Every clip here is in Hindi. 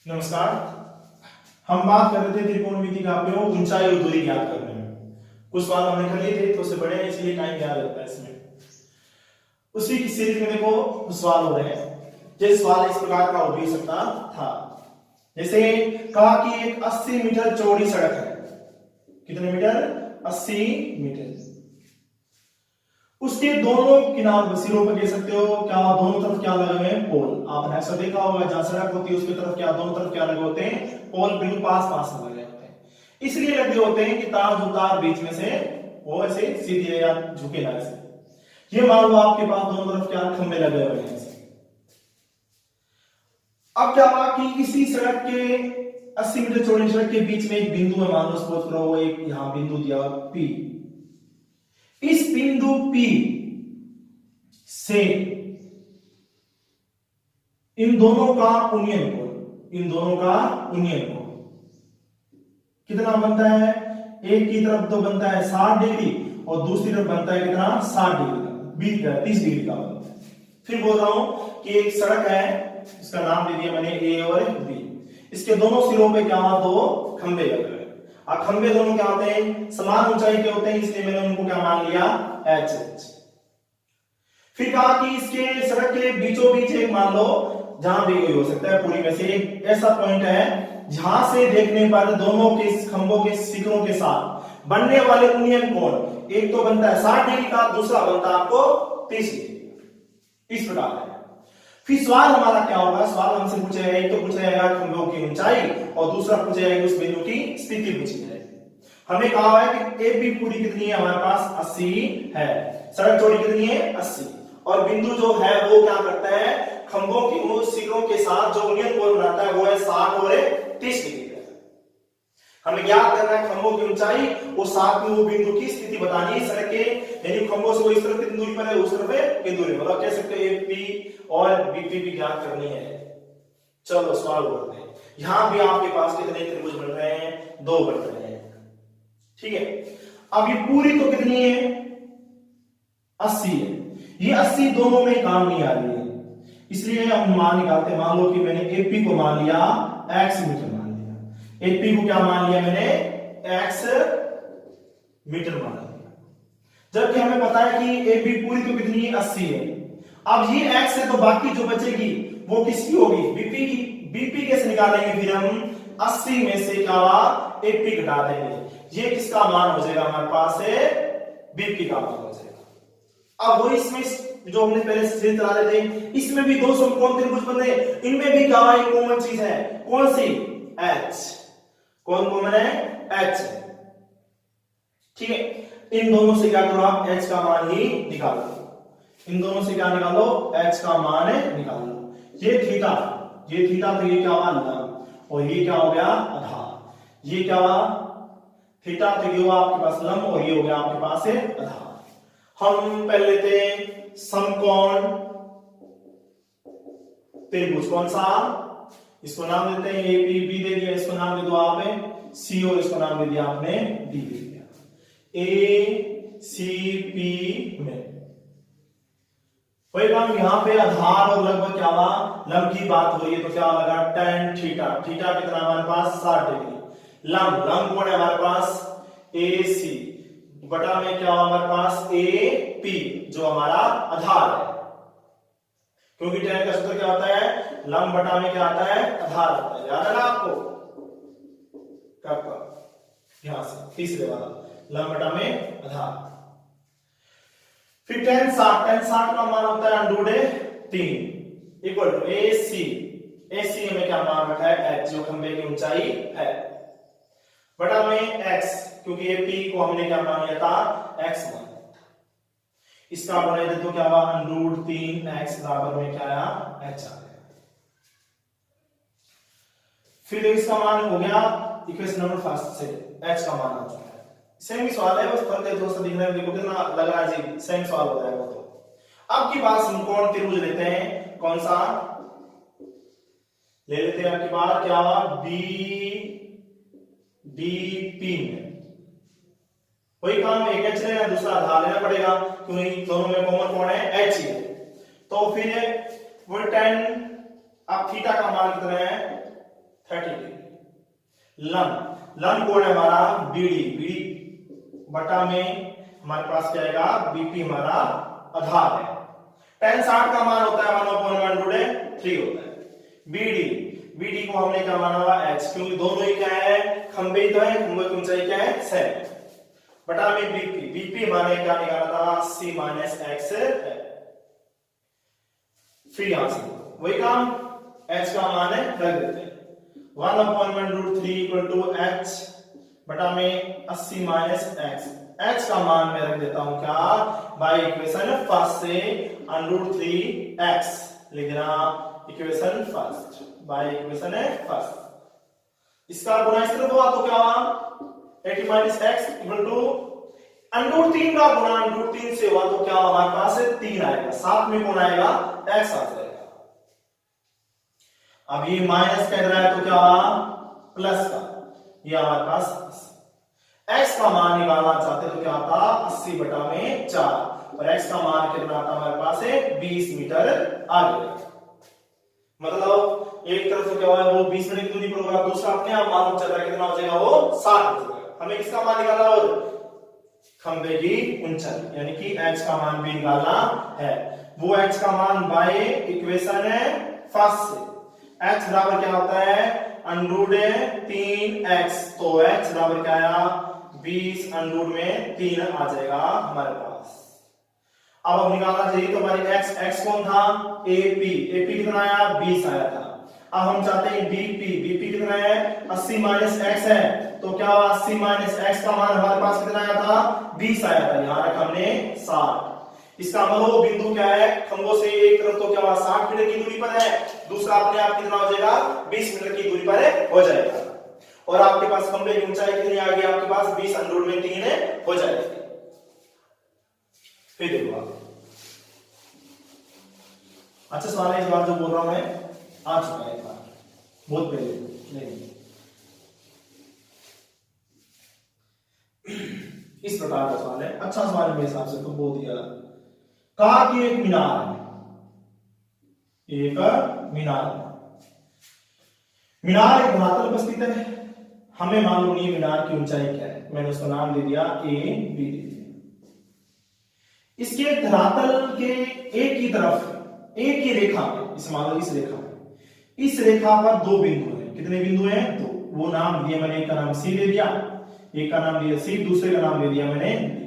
नमस्कार। हम बात कर रहे थे त्रिकोणमिति का उपयोग ऊंचाई और दूरी ज्ञात करने में। कुछ सवाल हमने कर लिए थे तो उससे बड़े हैं इसलिए टाइम ज्यादा लगता है इसमें। उसी की सीरीज में देखो कुछ सवाल हो रहे हैं। जैसे सवाल इस प्रकार का हो भी सकता था, जैसे कहा कि एक 80 मीटर चौड़ी सड़क है। कितने मीटर? 80 मीटर। उसके दोनों किनारों सिरों पर कह सकते हो क्या, दोनों तरफ क्या लगे हुए हैं? पोल। आपने ऐसा देखा होगा जहां सड़क होती है उसकी तरफ क्या, दोनों तरफ क्या लगे होते हैं? पोल बिल्कुल पास पास में लगे होते हैं। इसलिए लगे होते हैं कि तार जो तार बीच में से वो ऐसे सीधे या झुके ना ऐसे। ये मान लो आपके पास दोनों तरफ क्या खंबे लगे हुए हैं ऐसे। अब क्या हुआ कि इसी सड़क के 80 मीटर चौड़ी सड़क के बीच में एक बिंदु है, मान लो सपोज करो वो एक यहां बिंदु दिया P। इस बिंदु P से इन दोनों का यूनियन कोण, इन दोनों का यूनियन कोण कितना बनता है? एक की तरफ तो बनता है 60 डिग्री और दूसरी तरफ बनता है कितना? 60 डिग्री का, 30 डिग्री का बनता है। फिर बोल रहा हूं कि एक सड़क है, इसका नाम दे दिया मैंने A और B। इसके दोनों सिरों पे क्या हुआ? दो खंबे लगे हुए। और खंबे दोनों क्या होते हैं? समान ऊंचाई के होते हैं, इसलिए मैंने उनको क्या मान लिया? H। फिर कहा कि इसके सड़क के बीचों बीच एक मान लो, जहां भी कोई हो सकता है पूरी में से एक ऐसा पॉइंट है जहां से देखने पर दोनों के खंभों के शिखरों के साथ बनने वाले यूनियन कोण एक तो बनता है 60 डिग्री का, दूसरा बनता है आपको 30 डिग्री। इस प्रकार है। फिर सवाल हमारा क्या होगा? सवाल हमसे पूछा जाएगा, एक तो पूछा जाएगा खंभों की ऊंचाई और दूसरा पूछा जाएगा उस बिंदु की स्थिति पूछी जाएगी। हमें कहा है कि ए बी पूरी कितनी है? हमारे पास 80 है। सड़क चौड़ी कितनी है? 80। और बिंदु जो है वो क्या करता है? खंभों की शिखरों के साथ जो यूनियन कोण बनाता है वो है 60 और 30 डिग्री का। हमें ज्ञात करना है खंभों की ऊंचाई और साथ में वो बिंदु की स्थिति बतानी है सड़क के, यानी खंभों से वो इस तरफ कितनी दूरी पर है, उस तरफ कितनी दूरी, मतलब कह सकते हैं AP और BP भी ज्ञात करनी है। चलो सवाल करते हैं। यहां भी आपके पास कितने त्रिभुज बन रहे हैं? 2 बन रहे हैं। ठीक है। अब ये पूरी तो कितनी है? 80 है। ये 80 दोनों में काम नहीं आ रही है, इसलिए हम मान निकालते हैं। मान लो कि मैंने AP को मान लिया x मीटर मान लिया, AP को क्या मान लिया मैंने? x मीटर मान लिया। जबकि हमें पता है कि AP पूरी तो कितनी है? 80 है। अब ये x है तो बाकी जो बचेगी वो किसकी होगी? BP की। BP कैसे निकालेंगे? फिर हम 80 में से क्या AP घटा देंगे। ये किसका मान हो जाएगा? हमारे पास है BP का मान हो जाएगा। अब वो इसमें जो हमने पहले से चला रहे थे, इसमें भी दो समकोण त्रिभुज बन रहे, इनमें भी क्या एक कॉमन चीज है? कौन सी? H। कौन कॉमन है? H। ठीक है। इन दोनों से क्या करो आप? H का मान ही निकालो। इन दोनों से क्या निकालो? H का मान निकालो। ये थीटा, ये थीटा तो ये क्या हुआ? लंब। और ये क्या हो गया? आधार। ये क्या हुआ? थीटा तो ये हुआ आपके पास लंब और ये हो गया आपके पास है आधार। हम पहले लेते समकोण त्रिभुज। कौन सा? इसको नाम देते हैं APB दे दिया, इसको नाम दे दो आप C और इसको नाम दे दिया आपने D दे दिया। ACP में वही काम यहां पे आधार और लगभग क्या हुआ? लंब की बात हो रही है तो क्या लगा? tan theta. थीटा कितना हमारे पास? 60 डिग्री। लंब, लंब कोण है हमारे पास? AC बटा में क्या हमारे पास? AP जो हमारा आधार है, क्योंकि tan का सूत्र क्या होता है? लंब बटा में क्या आता है? आधार होता है। याद है ना आपको? यहां से तीसरे वाला लंब बटा में आधार। फिर tan 60 का मान होता है √3 इक्वल टू AC में क्या मान रखा है? H जो खंबे की ऊंचाई है, बटा में x, क्योंकि AP को हमने क्या मान लिया था? x मान लिया था। इसका बना दे तो क्या हुआ? √3x बराबर में क्या आया? h आ गया। फिर इसका मान हो गया इक्वेशन नंबर 1 से h का मान आ चुका है। सेम ही सवाल है, बस फर्क है थोड़ा सा दिख रहा है। देखो कितना लग रहा है जी, सेम सवाल हो जाएगा। तो अब की बात समकोण त्रिभुज लेते हैं। कौन सा ले लेते हैं? आपकी बात क्या हुआ? DP में वही काम, एक H लेना दूसरा आधार लेना पड़ेगा क्योंकि दोनों में कॉमन कौन है? H ही है। तो फिर वो tan, अब थीटा का मान कितना है? 30 डिग्री। लन कोण है हमारा बीडी, बीडी बटा में हमारे पास क्या आएगा बीपी हमारा आधार है। tan 60 का मान होता है 1/3 होता है। बीडी, बीडी को हमने क्या माना हुआ h, क्योंकि दोनों ही क्या है खंबे तो है, खंबे की ऊंचाई क्या है 7 बटा में बीपी, बीपी हमारे क्या निकाला था c माइनस x है। फिर यहां से वही काम h का मान है रख देते हैं 1/√3 इक्वल टू h बटा में 80 माइनस x। h का मान मैं रख देता हूं क्या बाय इक्वेशन फर्स्ट से √3x लिख देना, equation first by equation first. इसका गुणा इस तरफ हुआ तो क्या हुआ 80 माइनस x इक्वल टू √3 का गुणा √3 से हुआ तो क्या हमारे पास 3 आएगा, साथ में कौन आएगा x आ जाएगा। अब ये माइनस कह रहा है तो क्या हुआ प्लस का, ये हमारे पास x का मान निकालना चाहते तो क्या आता 80 बटा में 4 और x का मान कितना आता हमारे पास 20 मीटर आगे। मतलब एक तरफ से क्या हुआ वो 20 मीटर की दूरी पर होगा, दूसरा अपने आप मालूम चल रहा है कितना हो जाएगा वो 60 हो जाएगा। हमें किसका मान निकालना और खंबे की ऊंचाई यानी कि h का मान भी निकालना है। वो h का मान बाय इक्वेशन है फर्स्ट से h बराबर क्या होता है √3x, तो h बराबर क्या आया 20 √3 आ जाएगा हमारे पास। अब हम निकालना चाहिए तो हमारी x कौन था AP, AP कितना आया 20 आया था। अब हम चाहते हैं BP, BP कितना है 80 माइनस x है तो क्या हुआ 80 माइनस x का मान हमारे पास कितना आया था 20 आया था, यहां रखा हमने 60। इसका मतलब वो बिंदु क्या है खंभों से एक तरफ तो क्या हुआ 60 मीटर की दूरी पर है, दूसरा अपने आप कितना हो जाएगा 20 मीटर की दूरी पर हो जाएगा। और आपके पास खंभे की ऊंचाई कितनी आ गई आपके पास 20 √3 हो जाएगी। फिर देखो आप अच्छा सवाल है, इस बार जो बोल रहा हूं मैं आ चुका है, एक बार बहुत पहले नहीं। इस प्रकार का सवाल है, अच्छा सवाल है मेरे हिसाब से तो बहुत ही ज्यादा। कहा कि एक मीनार है, एक मीनार एक धरातल पर स्थित है, हमें मालूम नहीं मीनार की ऊंचाई क्या है, मैंने उसका नाम दे दिया ए बी दे दिया। इसके धरातल के एक ही तरफ एक ही रेखा में, इस मान लो इस रेखा पर दो बिंदु हैं, कितने बिंदु हैं दो, वो नाम दिया मैंने, एक का नाम सी दे दिया, एक का नाम दिया सी, दूसरे का नाम दे दिया मैंने डी।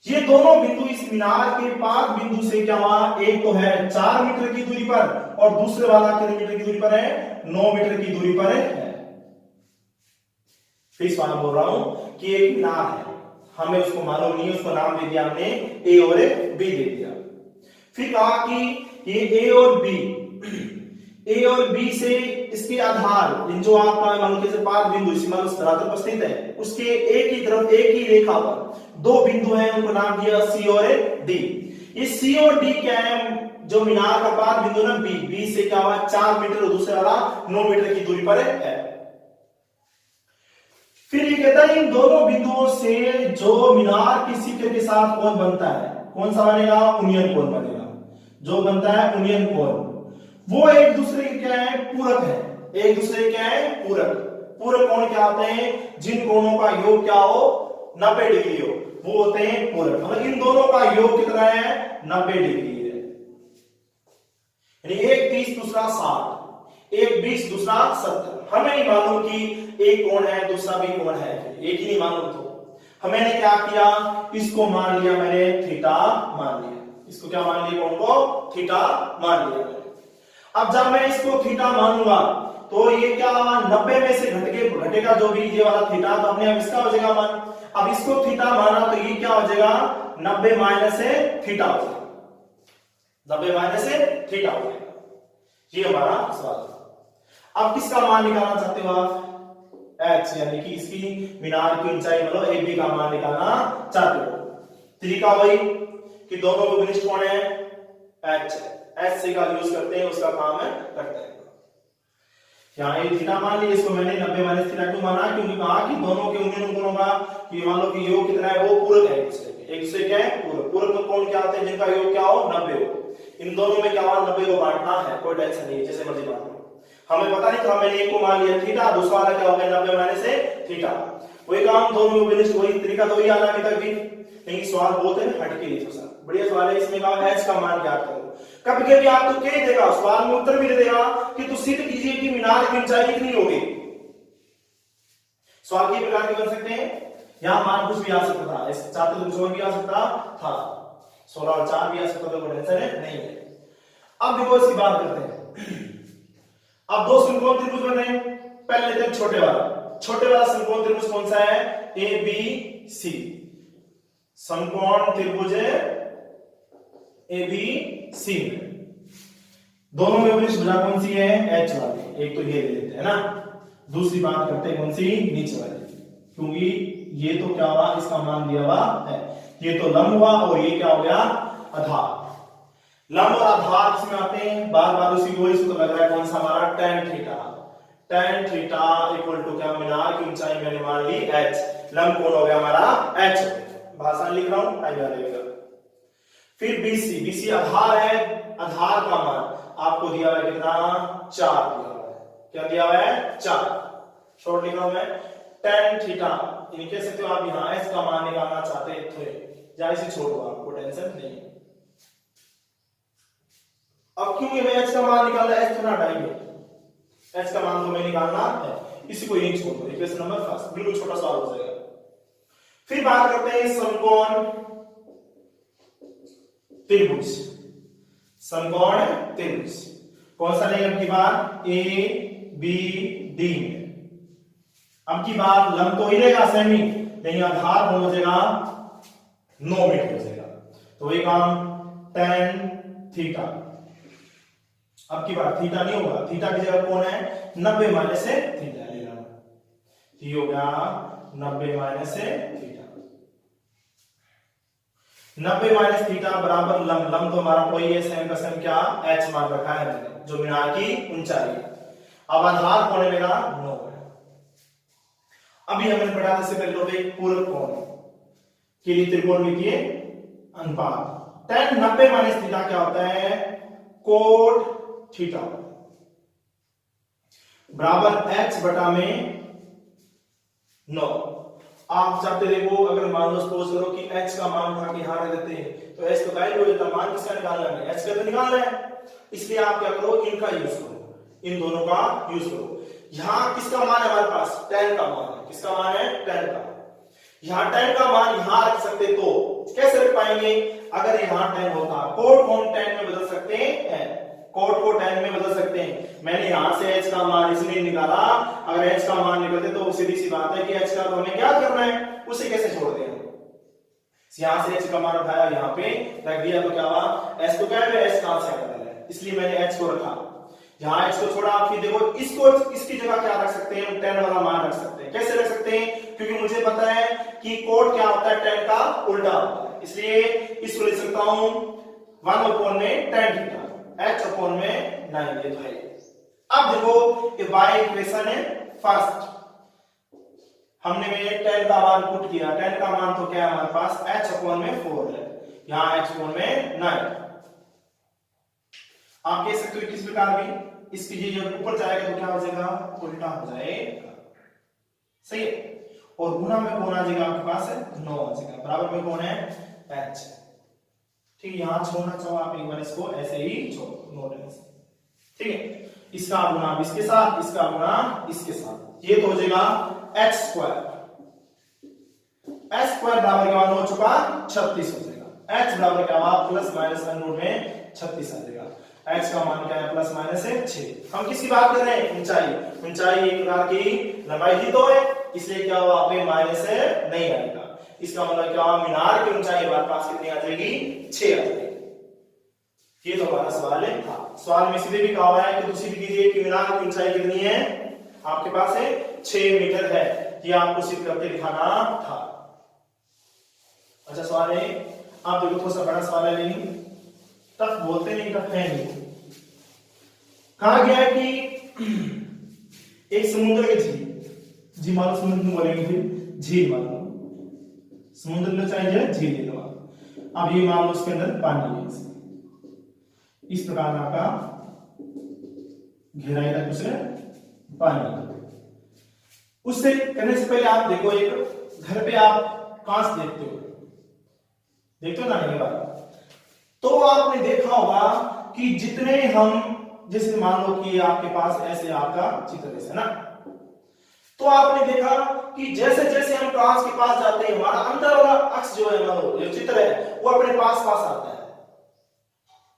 ये दोनों बिंदु इस मीनार के पाद बिंदु से क्या हुआ, एक तो है 4 मीटर की दूरी पर और दूसरे वाला कितने मीटर की दूरी पर है 9 मीटर की दूरी पर है। फिर बार बोल रहा हूं कि एक मीनार है, हमें उसको मालूम नहीं है, उसको नाम दे दिया हमने ए और बी दे दिया। फिर कहा कि ये ए और बी से इसके आधार जो आपका मान लो जैसे पाद बिंदु इसी मान लो धरातल पर स्थित है, उसके एक ही तरफ एक ही रेखा पर दो बिंदु हैं, उनको नाम दिया सी और डी। ये सी और डी क्या है, जो मीनार का पाद बिंदु ना बी से क्या हुआ 4 मीटर और दूसरे वाला 9 मीटर की दूरी पर है। फिर ये कहता है इन दोनों बिंदुओं से जो मीनार के शिखर के साथ कोण बनता है, कौन सा बनेगा उन्नयन कोण बनेगा, जो बनता है उन्नयन कोण, वो एक दूसरे के क्या है पूरक है, एक दूसरे क्या है पूरक। पूरक कोण क्या होते हैं, जिन कोणों का योग क्या हो 90 डिग्री हो वो होते हैं पूरक। मतलब इन दोनों का योग कितना है 90 डिग्री है, यानी एक 30 दूसरा 60, एक 20 दूसरा 70। हमें नहीं मालूम कि एक कोण है दूसरा भी कोण है, एक ही नहीं मालूम, तो हमने क्या किया इसको मान लिया मैंने थीटा मान लिया, इसको क्या मान लिया कोण को थीटा मान लिया मैंने। अब जब मैं इसको थीटा मानूंगा तो ये क्या 90 में से घटेगा जो भी ये वाला थीटा, तो अपने आप इसका हो जाएगा मान। अब इसको थीटा माना तो ये क्या हो जाएगा 90 माइनस से थीटा हो जाएगा, 90 माइनस से थीटा हो जाएगा। ये हमारा सवाल। अब किसका मान निकालना चाहते हो आप h, यानी कि इसकी मीनार की ऊंचाई मतलब ए बी का मान निकालना चाहते हो। तरीका वही कि दोनों को घनिष्ठ कोण है h से का यूज करते हैं, उसका काम है करते हैं। यहाँ ये थीटा मान लिया, इसको मैंने 90 माइनस थीटा क्यों माना, क्योंकि कहा कि दोनों के उन्नयन कोणों का कि मान लो कि योग कितना है वो पूरक है एक दूसरे के है पूरक। पूरक तो कोण क्या होते हैं जिनका योग क्या हो 90 हो, इन दोनों में क्या हुआ 90 को बांटना है, कोई टेंशन नहीं है, जैसे मर्जी बांट लो। हमें पता नहीं था, मैंने एक को मान लिया थीटा, दूसरा वाला क्या हो गया 90 माइनस से थीटा। वही काम दोनों में वही तरीका तो ही आना अभी तक भी, लेकिन सवाल बहुत है हटके नहीं थोड़ा सा बढ़िया सवाल है। इसमें कहा एच का मान ज्ञात करो। कभी कभी आपको कह देगा सवाल में उत्तर भी दे देगा कि तू सिद्ध कीजिए कि मीनार की ऊंचाई कितनी होगी। सवाल के प्रकार के बन सकते हैं, यहां मान कुछ भी आ सकता था, इस चाहते तो कुछ और भी आ सकता था, 16 और 4 भी आ सकता था, कोई टेंशन नहीं है। अब देखो इसकी बात करते हैं। अब दो समकोण त्रिभुज बन रहे हैं, पहले लेते हैं छोटे वाला समकोण त्रिभुज कौन सा है, ए बी सी। समकोण त्रिभुज ए बी सी में दोनों में वरिष्ठ भुजा कौन सी है, एच वाली। एक तो ये ले लेते हैं ना, दूसरी बात करते हैं कौन सी, नीचे वाली, क्योंकि ये तो क्या हुआ, इसका मान दिया हुआ है, ये तो लंब हुआ और ये क्या हो गया, आधार। लंब और आधार किसमें आते हैं, बार बार उसी को, इसको तो लग रहा है कौन सा हमारा, tan theta. tan theta equal to क्या, मीनार की ऊंचाई मैंने मान ली h, लंब कोण हो गया हमारा h। भाषा लिख रहा हूं, टाइम याद रहेगा। फिर BC आधार है, आधार का मान आपको दिया हुआ है कितना, 4 दिया हुआ है। क्या दिया हुआ है, 4। शॉर्ट लिख रहा हूं मैं, tan थीटा, ये कह सकते हो आप यहां h का मान निकालना चाहते थे, या इसे छोड़ दो, आपको टेंशन नहीं है। अब क्यों ये h का मान निकालना है, h तो ना हटाइए, h का मान तो मैं निकालना है, इसी को यहीं छोड़ दो, इक्वेशन नंबर फर्स्ट, बिल्कुल छोटा सवाल हो जाएगा। फिर बात करते हैं समकोण त्रिभुज। समकोण त्रिभुज कौन सा लेंगे अब की बार, ए बी डी में। अब की बार लंब तो ही रहेगा सेमी, लेकिन आधार कौन हो जाएगा, 9 मीटर हो जाएगा। तो वही काम tan थीटा। अब की बार थीटा नहीं होगा, थीटा की जगह कौन है, 90 माइनस से थीटा ले लेना, ये हो गया 90 माइनस से थीटा। 90 माइनस थीटा बराबर लंब, लंब तो हमारा कोई है, सेम का सेम क्या, h मान रखा है मैंने, जो मीनार की ऊंचाई है। अब आधार कौन है मेरा, 9 है। अभी हमने पढ़ा था, इससे पहले पूरक कोण के लिए त्रिकोणमितीय अनुपात। tan 90 माइनस थीटा क्या होता है, कोट थीटा बराबर h बटा में 9। आप चाहते देखो, अगर मान लो सपोज करो कि h का मान उठा के यहां रख देते हैं, तो h तो गायब हो जाता, मान किसका निकालना है, h का तो निकालना है। इसलिए आप क्या करो, इनका यूज करो, इन दोनों का यूज करो। यहां किसका मान है हमारे पास, tan का मान है, किसका मान है, tan का। यहां tan का मान यहां रख सकते, तो कैसे रख पाएंगे, अगर यहां tan होता, कोट को हम tan में बदल सकते हैं, कोट को tan में बदल सकते हैं। मैंने यहां से h का मान इसलिए निकाला, अगर h का मान निकलते तो सीधी सी बात है कि h का तो हमें क्या करना है, उसे कैसे छोड़ दें। यहां से h का मान उठाया, यहां पे रख दिया, तो क्या हुआ, h तो क्या है, h कहां से आता है, इसलिए मैंने h को रखा, यहां h को छोड़ा। फिर देखो इसको, इसकी जगह क्या रख सकते हैं, हम tan वाला मान रख सकते हैं। कैसे रख सकते हैं, क्योंकि मुझे पता है कि कोट क्या होता है, tan का उल्टा होता है, इसलिए इसको लिख सकता हूं 1 में tan थीटा, h अपॉन में 9, ये तो है। अब देखो ये बाय इक्वेशन है फर्स्ट, हमने में tan का मान पुट किया, tan का मान तो क्या है हमारे पास, h अपॉन में 4 है, यहां h अपॉन में 9। आप कह सकते हो किस प्रकार भी, इसकी जब ऊपर जाएगा तो क्या हो जाएगा, उल्टा हो जाएगा, सही है। और गुना में कौन आ जाएगा आपके पास, 9 आ जाएगा, बराबर में कौन है, h। ठीक है, यहां छोड़ना चाहो आप एक बार, इसको ऐसे ही छोड़ो, नो टेंशन, ठीक है। इसका गुना इसके साथ, इसका गुना इसके साथ, ये तो हो जाएगा h स्क्वायर। h स्क्वायर बराबर क्या हो चुका, 36 हो जाएगा। h बराबर क्या हुआ, प्लस माइनस अंडर में 36 आ जाएगा। h का मान क्या है, प्लस माइनस है 6। हम किसकी बात कर रहे हैं, ऊंचाई। ऊंचाई एक प्रकार की लंबाई ही तो है, इसलिए क्या हुआ, पे माइनस नहीं आएगा। इसका मतलब क्या हुआ, मीनार की ऊंचाई हमारे पास कितनी आ जाएगी, 6 आ जाएगी। ये तो हमारा सवाल है था। सवाल में सीधे भी कहा हुआ है कि सिद्ध कीजिए कि मीनार की ऊंचाई कितनी है, आपके पास है 6 मीटर है, ये आपको सिद्ध करके दिखाना था। अच्छा सवाल है, आप देखो थोड़ा सा बड़ा सवाल है, लेकिन टफ बोलते नहीं, टफ है नहीं। कहा गया है कि एक समुद्र की झील, जी मानो समुद्र में बोलेंगे, फिर झील मानो, समुद्र लो चाहिए झील ले लो। अब ये मान लो उसके अंदर पानी है, इस प्रकार आपका गहराई तक उसे पानी। उससे करने से पहले आप देखो, एक घर पे आप कांच देखते हो लाने के बाद, तो आपने देखा होगा कि जितने हम, जैसे मान लो कि आपके पास ऐसे आपका चित्र जैसे ना, तो आपने देखा कि जैसे जैसे हम कांच के पास जाते हैं हमारा अंदर वाला अक्ष जो है, मान लो जो चित्र है वो अपने पास पास आता है।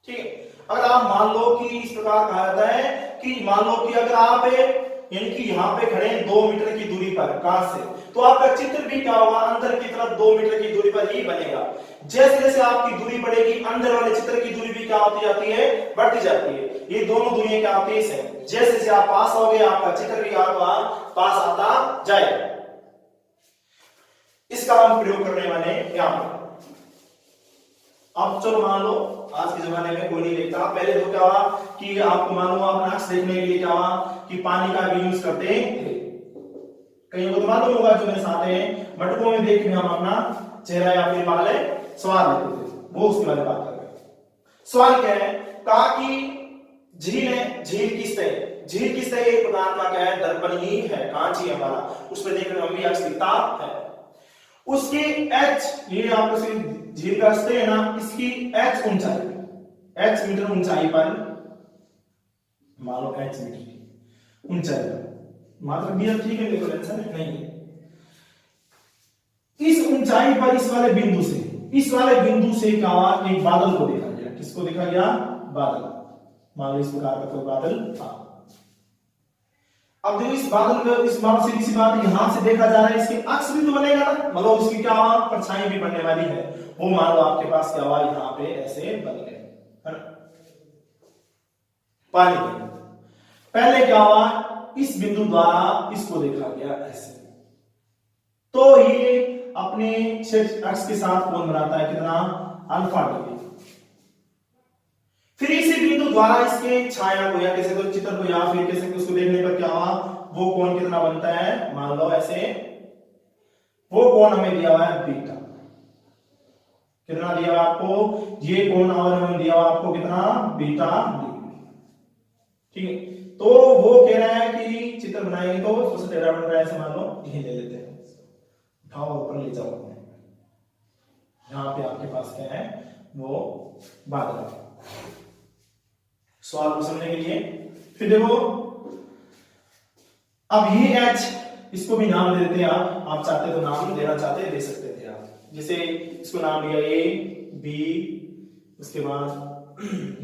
ठीक है, अगर आप मान लो कि इस प्रकार कहा जाता है कि मान लो कि अगर आप यानी कि यहां पे खड़े 2 मीटर की दूरी पर कांच से, तो आपका चित्र भी क्या होगा, अंदर की तरफ 2 मीटर की दूरी पर ही बनेगा। जैसे जैसे आपकी दूरी बढ़ेगी, अंदर वाले चित्र की दूरी भी क्या होती जाती है, बढ़ती जाती है। ये दोनों दूरियां क्या होती है, सेम। जैसे जैसे आप पास आओगे आपका चित्र भी आपका पास आता जाएगा। इसका हम प्रयोग करने वाले हैं यहां पर। अब चलो मान लो आज के जमाने में कोई नहीं देखता, पहले तो क्या हुआ कि आपको मान लो अपना अक्ष देखने के लिए क्या हुआ कि पानी का भी यूज करते थे। कहीं को तो मालूम होगा जो मेरे साथ हैं, मटकों में देख के हम अपना चेहरा या फिर बाल सवार लेते थे, वो उसके बारे में बात कर रहे हैं। सवाल क्या है, कहा कि झील है, झील किस तरह, झील किस तरह एक प्रकार का क्या है, दर्पण ही है, कांच ही है हमारा, उसमें देखने में भी अक्ष दिखता है। उसकी h, ये आपको झील का स्तर है ना, इसकी h ऊंचाई, h मीटर ऊंचाई पर, मान लो h मीटर ऊंचाई पर, मात्र मीटर ठीक है, देखो टेंशन नहीं है। इस ऊंचाई पर इस वाले बिंदु से क्या हुआ, एक बादल को देखा गया। किसको देखा गया, बादल। मान लो इस प्रकार का कोई बादल था। अब देखो इस बादल को, इस मान से किसी बात यहां से देखा जा रहा है, इसके अक्ष भी तो बनेगा ना, मतलब इसकी क्या हुआ, परछाई भी बनने वाली है। वो मान लो आपके पास क्या हुआ, यहां पे ऐसे बन गए, है ना, पानी में। पहले क्या हुआ, इस बिंदु द्वारा इसको देखा गया ऐसे, तो ये अपने क्षेत्र अक्ष के साथ कोण बनाता है कितना, अल्फा डिग्री। फिर इसी बिंदु द्वारा इसके छाया को या कैसे तो चित्र को या फिर कैसे उसको देखने पर क्या हुआ, वो कोण कितना बनता है, मान लो ऐसे, वो कोण हमें दिया हुआ है बीटा। कितना दिया हुआ आपको, ये कोण हमें दिया हुआ आपको कितना, बीटा डिग्री। ठीक है, तो वो कह रहा है कि चित्र बनाएंगे तो सबसे टेढ़ा बन रहा है, ऐसे मान लो ये ले लेते हैं, उठाओ ऊपर ले जाओ, यहां पे आपके पास क्या है, वो बादल है। सवाल को समझने के लिए फिर देखो, अब ये h, इसको भी नाम दे देते हैं आप चाहते तो नाम देना चाहते दे सकते थे आप, जैसे इसको नाम दिया a b, उसके बाद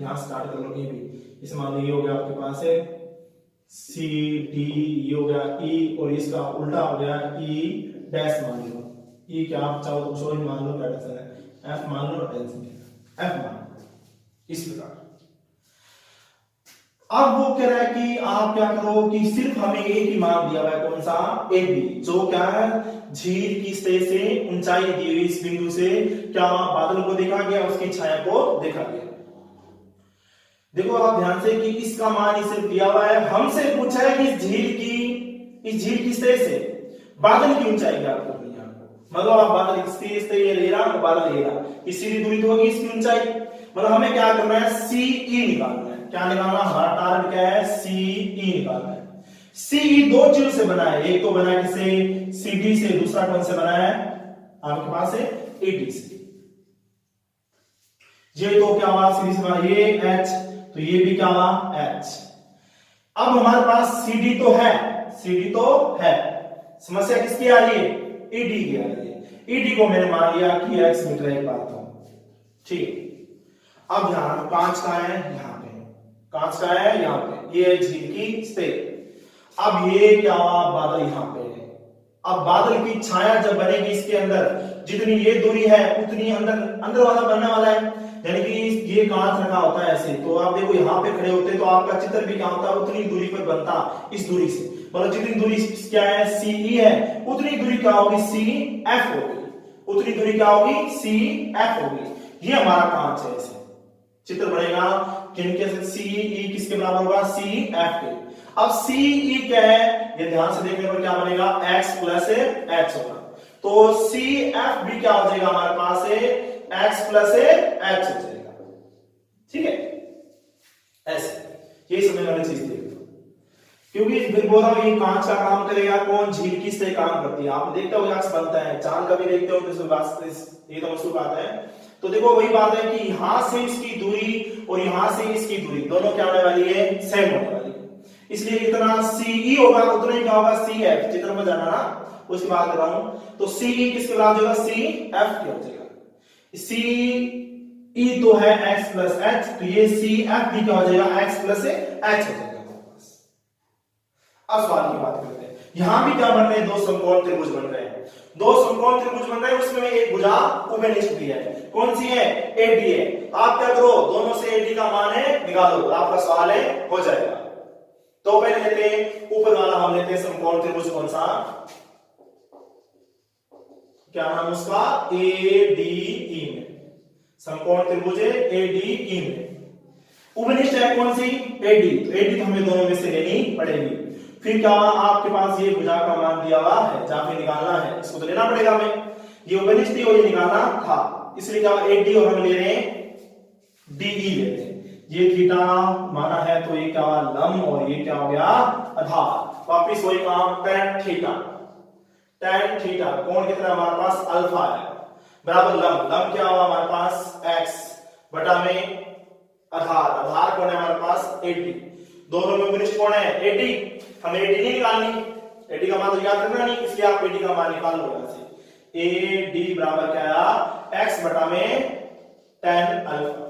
यहां स्टार्ट कर लो ए बी, इसे मान लो ये हो गया आपके पास है c d, ये हो गया e, और इसका उल्टा हो गया e डैश मान लो, e क्या आप चाहो तो छोड़ मान लो, क्या टेंशन है, f मान लो, टेंशन f मान लो, इस प्रकार। अब वो कह रहा है कि आप क्या करो कि सिर्फ हमें एक ही मान दिया हुआ है, कौन सा, ए बी, जो क्या है, झील की सतह से ऊंचाई दी हुई, इस बिंदु से क्या बादल को देखा गया, उसकी छाया को देखा गया। देखो आप ध्यान से कि इसका मान इसे दिया हुआ है, हमसे पूछा है कि इस झील की सतह से बादल की ऊंचाई क्या करनी है, मतलब आप बादल ये ले रहा, बादल ले रहा, इस सीधी दूरी तो होगी इसकी ऊंचाई, मतलब हमें क्या करना है, सी ई निकालना है। क्या निकालना, हमारा टारगेट क्या है, सी ई निकालना है। सी ई दो चीजों से बना है, एक तो बना है किससे, सी डी से, दूसरा कौन से बना है, आपके पास है ए डी से। ये तो क्या हुआ, सीधी से बना, ये एच, तो ये भी क्या हुआ, एच। अब हमारे पास सी डी तो है, समस्या किसकी आ रही है, ईडी की आ रही है। ईडी को मैंने मान लिया कि एक्स मीटर एक बात हो, ठीक। अब यहां कांच का है, यहां पे कांच का है, यहां पे ये झील की सतह। अब ये क्या हुआ, बादल यहां पे है। अब बादल की छाया जब बनेगी इसके अंदर, जितनी ये दूरी है उतनी अंदर वाला बनने वाला है, यानी कि ये कांच रखा होता है ऐसे, तो आप देखो यहां पे खड़े होते तो आपका चित्र भी क्या होता है, उतनी दूरी पर बनता, इस दूरी से, मतलब जितनी दूरी क्या है, सी ई है, उतनी दूरी क्या होगी, सी एफ होगी, उतनी दूरी क्या होगी, सी एफ होगी। ये हमारा कांच है, ऐसे चित्र बनेगा किनके से, सी ई किसके बराबर होगा, सी एफ के। अब सी ई क्या है, ये ध्यान से देखने पर क्या बनेगा, x प्लस एच होगा, तो सी एफ भी क्या हो जाएगा हमारे पास है, x प्लस एच हो जाएगा, ठीक है। ऐसे ये समझने वाली चीज देखो। क्योंकि फिर बोल रहा हूं ये कांच का काम करेगा कौन, झील किस से काम करती है। आप देखते हो अक्स बनता है, चांद का भी देखते हो तो ये तो मसलूक आता है। तो देखो वही बात है कि यहां से इसकी दूरी और यहां से इसकी दूरी दोनों क्या होने वाली है, सेम होने वाली है। इसलिए जितना CE होगा उतना ही क्या होगा CF, जितना में जाना ना उसकी बात कर रहा हूं। तो CE किसके बराबर होगा, CF के हो जाएगा। CE तो है x प्लस h, तो ये CF भी क्या हो जाएगा, x प्लस h हो जाएगा। अब सवाल की बात करते हैं, यहां भी क्या बन रहे हैं, दो समकोण त्रिभुज बन रहे हैं। दो समकोण त्रिभुज बन रहे हैं, उसमें एक भुजा उभयनिष्ठ भी है। कौन सी है, AD है। आप क्या करो, दोनों से AD का मान है निकालो, आपका सवाल है हो जाएगा। तो पहले लेते हैं ऊपर वाला, हम लेते हैं समकोण त्रिभुज कौन सा, क्या नाम उसका, ADE में। समकोण त्रिभुज है ADE में, उभयनिष्ठ है कौन सी, AD। तो AD तो हमें दोनों में से लेनी पड़ेगी। फिर क्या आपके पास ये भुजा का मान दिया हुआ है, जहां पे निकालना है इसको तो लेना पड़ेगा हमें। ये उभयनिष्ठ थी और ये निकालना था, इसलिए क्या AD और हम ले रहे हैं DE लेते हैं। ये थीटा माना है तो ये क्या लंब और ये क्या हो गया आधार। वापिस वही काम, tan थीटा, tan थीटा कोण कितना हमारे पास अल्फा है, बराबर लंब, लंब क्या हुआ हमारे पास x बटा में आधार, आधार कौन है हमारे पास AD। दोनों में उभयनिष्ठ कौन है AD, हमें AD नहीं निकालनी, AD का मान तो याद करना नहीं, इसलिए आप AD का मान निकाल लो यहां से। AD बराबर क्या आया, x बटा में tan अल्फा।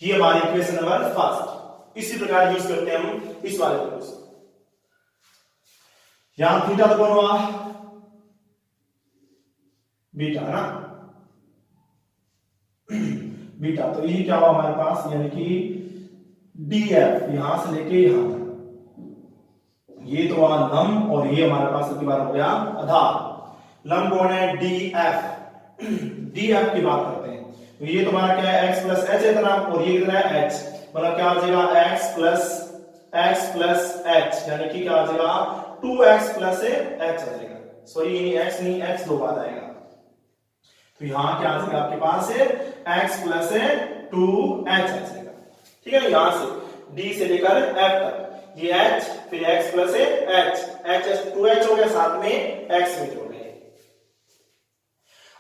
ये हमारी इक्वेशन नंबर फर्स्ट। इसी प्रकार यूज करते हैं हम इस वाले को। यहां थीटा तो कौन हुआ, बीटा है ना, बीटा। तो ये क्या हुआ हमारे पास, यानी कि DF यहां से लेके यहां तक, ये तो वहां लंब और ये हमारे पास की बात हो गया आधार। लंब कौन है DF, DF की बात करते हैं। तो ये तुम्हारा क्या है x प्लस h इतना, और ये कितना है h, मतलब क्या हो जाएगा x प्लस h, यानी कि क्या हो जाएगा 2x प्लस h हो जाएगा। सॉरी x नहीं, x दो बार आएगा। तो यहां क्या आ जाएगा आपके पास है x प्लस 2h आ जाएगा। ठीक है, यहां से D से लेकर F तक ये h, फिर x प्लस h 2h हो गया, साथ में x में जोड़ रहे हैं।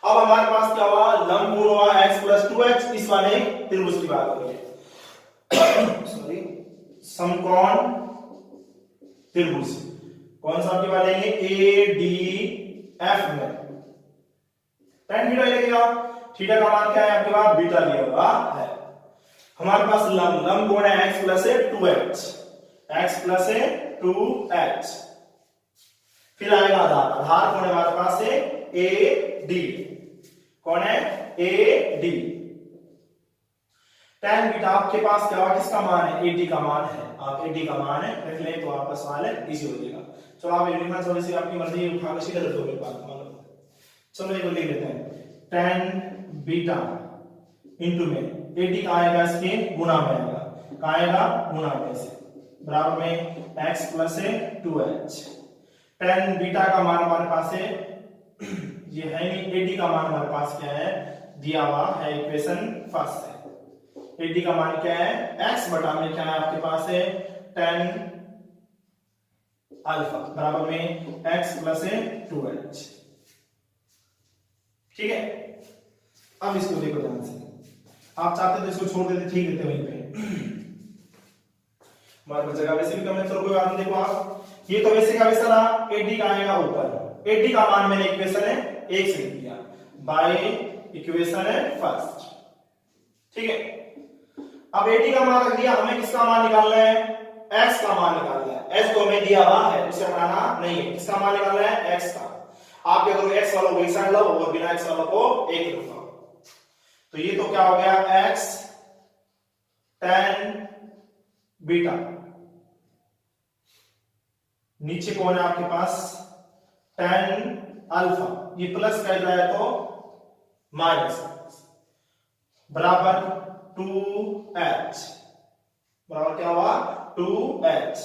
अब हमारे पास क्या हुआ, लंब कोण हुआ x प्लस 2h, इस वाले त्रिभुज की बात हो रही है। सॉरी, समकोण त्रिभुज कौन सा आपके वाले हैं, ADF में tan थीटा लगेगा। थीटा का मान क्या है आपके पास, बीटा दिया हुआ है। हमारे पास लंब, लंब कोण है x plus 2h, x plus 2h। फिर आएगा आधार, आधार कौन है हमारे पास है AD, कौन है AD। tan बीटा आपके पास क्या हुआ, किसका मान है, AD का मान है। आप AD का मान है रख लें तो आपका सवाल है इजी हो जाएगा। चलो आप लिखना थोड़ी सी आपकी मर्जी, उठा के सीधा रख दो मेरे पास। चलो एक लिख लेते हैं, tan बीटा इंटू में AD का आएगा इसके गुणा में आएगा, का आएगा गुणा में से, बराबर में x plus 2h। tan beta का मान हमारे पास है, ये है नहीं, AD का मान हमारे पास क्या है दिया हुआ है, इक्वेशन फर्स्ट है। AD का मान क्या है, x बटा में क्या है आपके पास है tan अल्फा, बराबर में x प्लस 2h। ठीक है, अब इसको देखो ध्यान से, आप चाहते तो इसको छोड़ देते, ठीक देते वहीं पे, हमारे पास जगह वैसे भी कम है। चलो कोई बात नहीं, देखो आप ये तो वैसे का वैसा रहा, AD का आएगा ऊपर, AD का मान मैंने इक्वेशन है एक से लिख दिया बाय इक्वेशन है फर्स्ट। ठीक है, अब AD का मान रख दिया, हमें किसका मान निकालना है, x का मान निकालना है। x तो हमें दिया हुआ है, उसे हटाना नहीं है, किसका मान निकालना है x का। आप क्या करोगे, x वालों को एक साइड लो और बिना x वालों को एक रखो। तो ये तो क्या हो गया x tan बीटा, नीचे कौन है आपके पास tan अल्फा, ये प्लस कर रहा है तो माइनस, बराबर 2h, बराबर क्या हुआ 2h।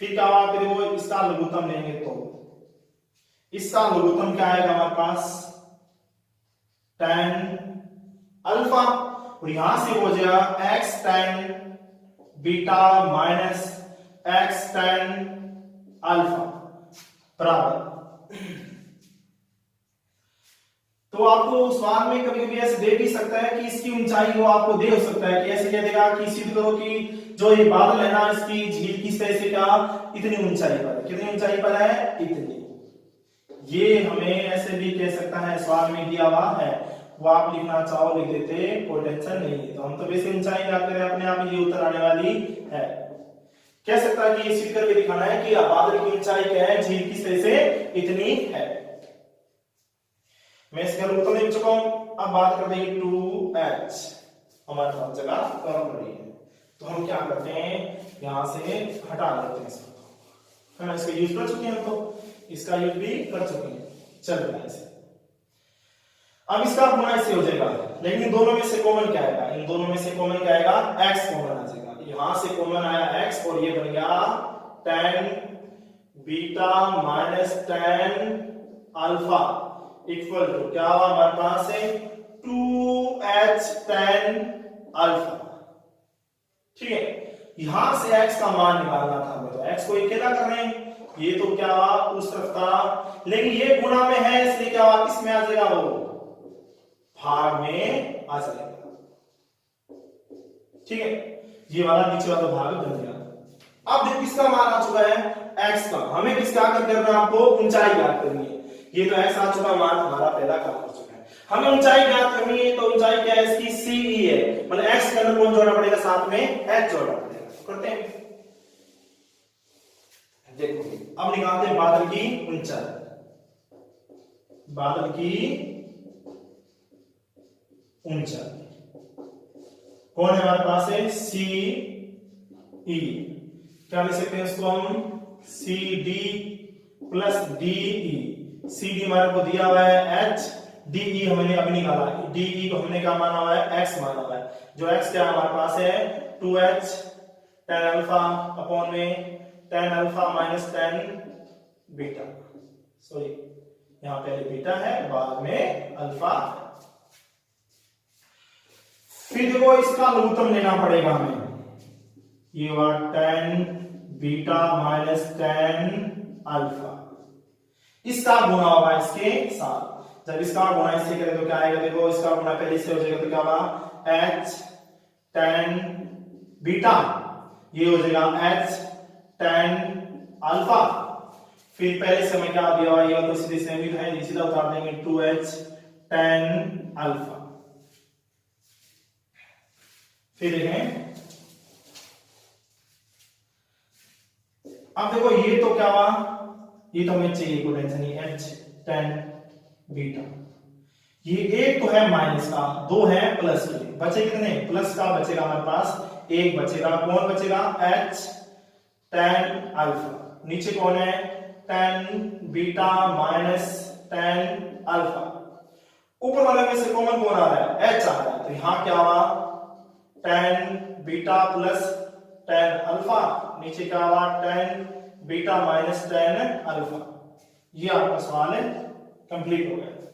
फिर क्या हुआ, फिर वो इसका लघुत्तम लेंगे तो इसका लघुत्तम क्या आएगा हमारे पास tan अल्फा, और यहां से हो जाएगा x tan beta minus x tan alpha बराबर। तो आपको सवाल में कभी कभी ऐसे दे भी सकता है कि इसकी ऊंचाई को आपको दे हो सकता है कि ऐसे कह देगा कि सिद्ध करो कि जो ये बादल है ना इसकी झील किस तरह से क्या इतनी ऊंचाई पर है। कितनी ऊंचाई पर है? इतनी। ये हमें ऐसे भी कह सकता है, सवाल में दिया हुआ है, वो आप लिखना चाहो लिख देते, कोई टेंशन नहीं है। तो हम तो वैसे ऊंचाई याद करें अपने आप ये उत्तर आने वाली है। कह सकता है कि ये सिद्ध करके दिखाना है कि बादल की ऊंचाई क्या है, झील किस तरह से इतनी है। मैं इसका उत्तर लिख चुका हूं। अब बात करते हैं 2h हमारे पास जगह कम पड़ी है, तो हम क्या करते हैं यहां से हटा देते हैं इसको, है ना। इसका यूज कर चुके हैं, तो इसका यूज भी कर चुके हैं, चल रहा है इसे। अब इसका गुणा इससे हो जाएगा, लेकिन इन दोनों में से कॉमन क्या आएगा? इन दोनों में से कॉमन क्या आएगा? x कॉमन आ जाएगा। यहां से कॉमन आया x और ये बन गया tan beta minus tan alpha equal to क्या हुआ हमारे पास है 2h tan अल्फा। ठीक है, यहां से x का मान निकालना था हमें, तो x को अकेला कर रहे हैं, ये तो क्या हुआ उस तरफ था, लेकिन ये गुणा में है इसलिए क्या हुआ किस में आ जाएगा? वो भाग में आ जाएगा। ठीक है, ये वाला नीचे वाला भाग बन गया। अब देखो किसका मान आ चुका है? x का। हमें किसका आकर करना है? आपको ऊंचाई ज्ञात करनी है। ये तो x आ चुका मान हमारा पहला काम हो चुका है। हमें ऊंचाई ज्ञात करनी है, तो ऊंचाई क्या है इसकी? ce है, मतलब x के अंदर कौन जोड़ना पड़ेगा? साथ में h जोड़ना पड़ेगा। करते हैं, देखो अब निकालते हैं बादल की ऊंचाई। बादल की ऊंचाई कौन है हमारे पास? है सी ई। क्या लिख सकते हैं इसको हम? C D plus D E. C D हमारे को दिया हुआ है एच, डी ई हमने अभी निकाला, डी ई को हमने क्या माना हुआ है? एक्स माना हुआ है। जो एक्स क्या हमारे पास है? 2h tan अल्फा अपॉन में tan alpha minus tan beta. Sorry, यहां पहले बीटा है बाद में अल्फा। फिर देखो इसका लघुत्तम लेना पड़ेगा हमें, ये हुआ tan beta minus tan alpha. इसका गुणा होगा इसके साथ। जब इसका गुणा इससे करें तो क्या आएगा? देखो इसका गुणा पहले इससे हो जाएगा तो क्या होगा? h tan बीटा, ये हो जाएगा h tan अल्फा। फिर पहले से हमें क्या दिया हुआ? ये तो सीधे सेम ही है, सीधा उतार देंगे 2h tan अल्फा। फिर देखें, अब देखो ये तो क्या हुआ? ये तो हमें चाहिए, कोई टेंशन नहीं, h tan बीटा। ये एक तो है माइनस का, दो है प्लस के, बचे कितने? प्लस का बचेगा हमारे पास एक बचेगा। कौन बचेगा? h tan alpha. नीचे कौन है? tan beta minus tan alpha. ऊपर वाले में से कॉमन कौन आ रहा है? h आ रहा है, तो यहां क्या हुआ? tan beta plus tan alpha. नीचे क्या हुआ? tan beta minus tan alpha. ये आपका सवाल है, कंप्लीट हो गया।